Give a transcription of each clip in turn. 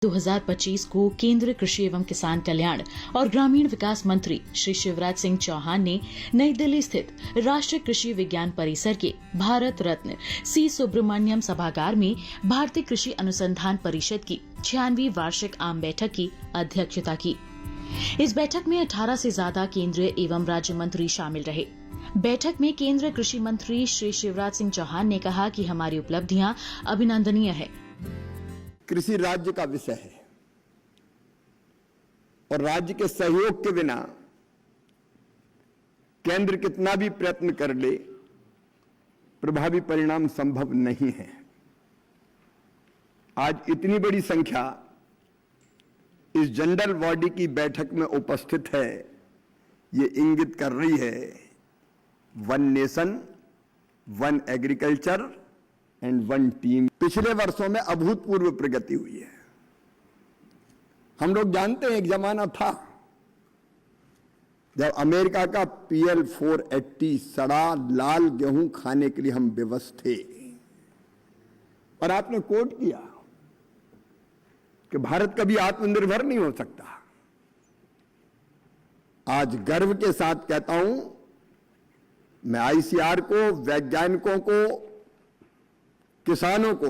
2025 को केंद्रीय कृषि एवं किसान कल्याण और ग्रामीण विकास मंत्री श्री शिवराज सिंह चौहान ने नई दिल्ली स्थित राष्ट्रीय कृषि विज्ञान परिसर के भारत रत्न सी सुब्रमण्यम सभागार में भारतीय कृषि अनुसंधान परिषद की 96वीं वार्षिक आम बैठक की अध्यक्षता की। इस बैठक में 18 से ज्यादा केंद्रीय एवं राज्य मंत्री शामिल रहे। बैठक में केंद्रीय कृषि मंत्री श्री शिवराज सिंह चौहान ने कहा कि हमारी उपलब्धियां अभिनंदनीय है। कृषि राज्य का विषय है और राज्य के सहयोग के बिना केंद्र कितना भी प्रयत्न कर ले, प्रभावी परिणाम संभव नहीं है। आज इतनी बड़ी संख्या इस जनरल बॉडी की बैठक में उपस्थित है, ये इंगित कर रही है one nation, one agriculture and one team. पिछले वर्षों में अभूतपूर्व प्रगति हुई है। हम लोग जानते हैं एक जमाना था जब अमेरिका का PL 480 सड़ा लाल गेहूं खाने के लिए हम विवश थे, और आपने कोट किया कि भारत कभी आत्मनिर्भर नहीं हो सकता। आज गर्व के साथ कहता हूं, मैं ICAR को, वैज्ञानिकों को, किसानों को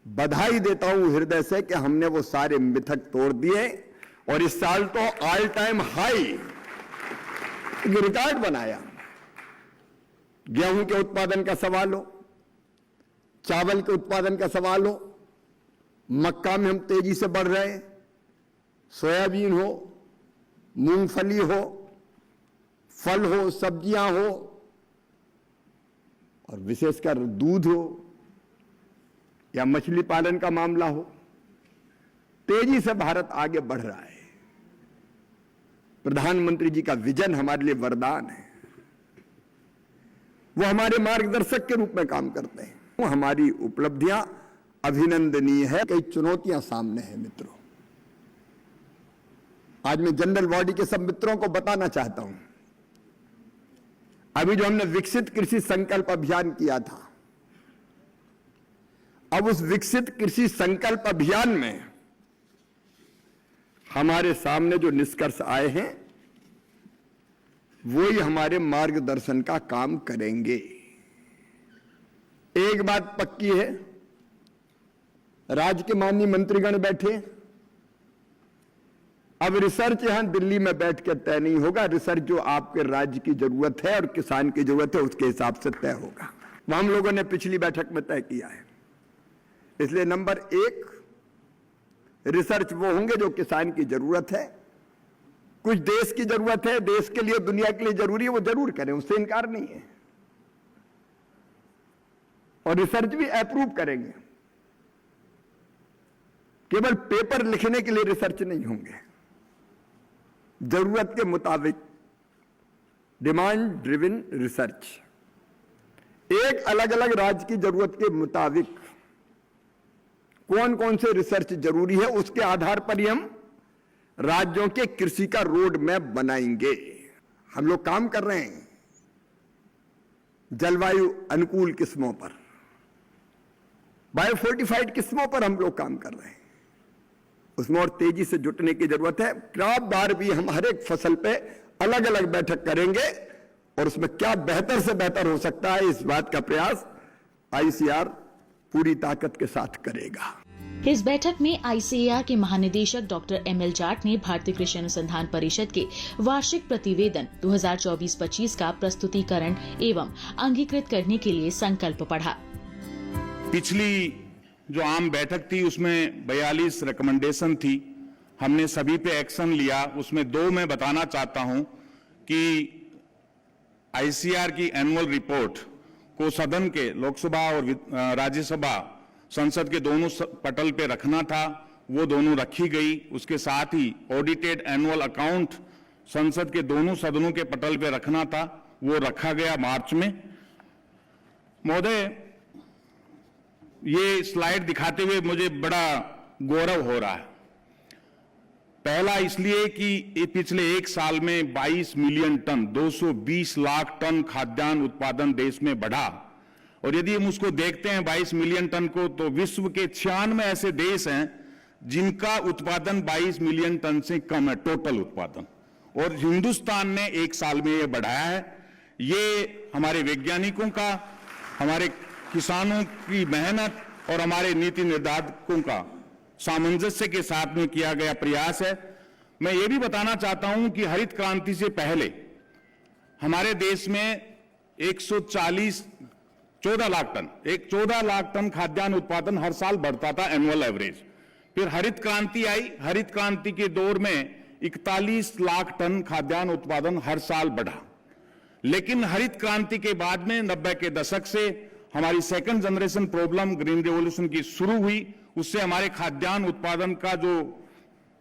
बधाई देता हूं हृदय से कि हमने वो सारे मिथक तोड़ दिए और इस साल तो ऑल टाइम हाई रिकॉर्ड बनाया। गेहूं के उत्पादन का सवाल हो, चावल के उत्पादन का सवाल हो, मक्का में हम तेजी से बढ़ रहे हैं, सोयाबीन हो, मूंगफली हो, फल हो, सब्जियां हो और विशेषकर दूध हो या मछली पालन का मामला हो, तेजी से भारत आगे बढ़ रहा है। प्रधानमंत्री जी का विजन हमारे लिए वरदान है। वो हमारे मार्गदर्शक के रूप में काम करते हैं। वो हमारी उपलब्धियां अभिनंदनीय है। कई चुनौतियां सामने हैं मित्रों। आज मैं जनरल बॉडी के सब मित्रों को बताना चाहता हूं, अभी जो हमने विकसित कृषि संकल्प अभियान किया था, अब उस विकसित कृषि संकल्प अभियान में हमारे सामने जो निष्कर्ष आए हैं वो ही हमारे मार्गदर्शन का काम करेंगे। एक बात पक्की है, राज्य के माननीय मंत्रीगण बैठे, अब रिसर्च यहां दिल्ली में बैठ के तय नहीं होगा। रिसर्च जो आपके राज्य की जरूरत है और किसान की जरूरत है उसके हिसाब से तय होगा। वो हम लोगों ने पिछली बैठक में तय किया है। इसलिए नंबर 1, रिसर्च वो होंगे जो किसान की जरूरत है। कुछ देश की जरूरत है, देश के लिए, दुनिया के लिए जरूरी है, वो जरूर करें, उससे इनकार नहीं है। और रिसर्च भी अप्रूव करेंगे। केवल पेपर लिखने के लिए रिसर्च नहीं होंगे, जरूरत के मुताबिक डिमांड ड्रिवन रिसर्च। एक अलग अलग राज्य की जरूरत के मुताबिक कौन कौन से रिसर्च जरूरी है, उसके आधार पर ही हम राज्यों के कृषि का रोड मैप बनाएंगे। हम लोग काम कर रहे हैं जलवायु अनुकूल किस्मों पर, बायोफोर्टिफाइड किस्मों पर हम लोग काम कर रहे हैं। उसमें और तेजी से जुटने की जरूरत है। क्रॉप बार भी हम हर एक फसल पे अलग अलग बैठक करेंगे और उसमें क्या बेहतर से बेहतर हो सकता है, इस बात का प्रयास ICAR पूरी ताकत के साथ करेगा। इस बैठक में ICAR के महानिदेशक डॉक्टर ML जाट ने भारतीय कृषि अनुसंधान परिषद के वार्षिक प्रतिवेदन 2024-25 का प्रस्तुतिकरण एवं अंगीकृत करने के लिए संकल्प पढ़ा। पिछली जो आम बैठक थी उसमें 42 रिकमेंडेशन थी, हमने सभी पे एक्शन लिया। उसमें 2 मैं बताना चाहता हूं कि ICAR की एनुअल रिपोर्ट को सदन के, लोकसभा और राज्यसभा, संसद के दोनों पटल पे रखना था, वो दोनों रखी गई। उसके साथ ही ऑडिटेड एनुअल अकाउंट संसद के दोनों सदनों के पटल पे रखना था, वो रखा गया मार्च में। महोदय, ये स्लाइड दिखाते हुए मुझे बड़ा गौरव हो रहा है। पहला इसलिए कि पिछले 1 साल में 22 मिलियन टन, 220 लाख टन खाद्यान्न उत्पादन देश में बढ़ा और यदि हम उसको देखते हैं 22 मिलियन टन को, तो विश्व के 96 ऐसे देश हैं जिनका उत्पादन 22 मिलियन टन से कम है, टोटल उत्पादन। और हिंदुस्तान ने एक साल में ये बढ़ाया है। ये हमारे वैज्ञानिकों का, हमारे किसानों की मेहनत और हमारे नीति निर्धारकों का सामंजस्य के साथ में किया गया प्रयास है। मैं ये भी बताना चाहता हूं कि हरित क्रांति से पहले हमारे देश में 14 लाख टन खाद्यान्न उत्पादन हर साल बढ़ता था, एनुअल एवरेज। फिर हरित क्रांति आई। हरित क्रांति के दौर में 41 लाख टन खाद्यान्न उत्पादन हर साल बढ़ा। लेकिन हरित क्रांति के बाद में 90 के दशक से हमारी second generation problem green revolution की शुरू हुई। उससे हमारे खाद्यान्न उत्पादन का जो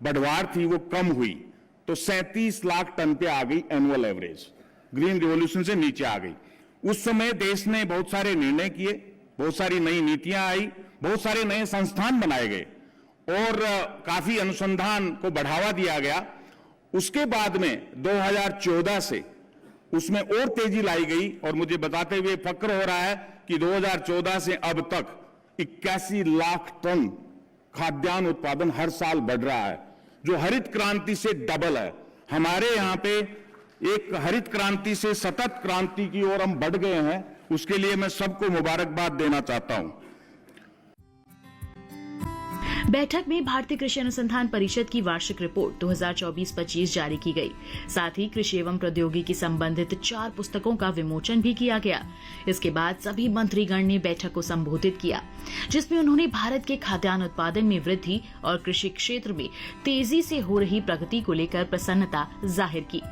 बढ़वार थी वो कम हुई, तो 37 लाख टन पे आ गई एनुअल एवरेज, ग्रीन रिवॉल्यूशन से नीचे आ गई। उस समय देश ने बहुत सारे निर्णय किए, बहुत सारी नई नीतियां आई, बहुत सारे नए संस्थान बनाए गए और काफी अनुसंधान को बढ़ावा दिया गया। उसके बाद में 2014 से उसमें और तेजी लाई गई और मुझे बताते हुए फक्र हो रहा है कि 2014 से अब तक 81 लाख टन खाद्यान्न उत्पादन हर साल बढ़ रहा है, जो हरित क्रांति से डबल है। हमारे यहां पे एक हरित क्रांति से सतत क्रांति की ओर हम बढ़ गए हैं। उसके लिए मैं सबको मुबारकबाद देना चाहता हूं। बैठक में भारतीय कृषि अनुसंधान परिषद की वार्षिक रिपोर्ट 2024-25 जारी की गई। साथ ही कृषि एवं प्रौद्योगिकी संबंधित 4 पुस्तकों का विमोचन भी किया गया। इसके बाद सभी मंत्रीगण ने बैठक को संबोधित किया, जिसमें उन्होंने भारत के खाद्यान्न उत्पादन में वृद्धि और कृषि क्षेत्र में तेजी से हो रही प्रगति को लेकर प्रसन्नता जाहिर की।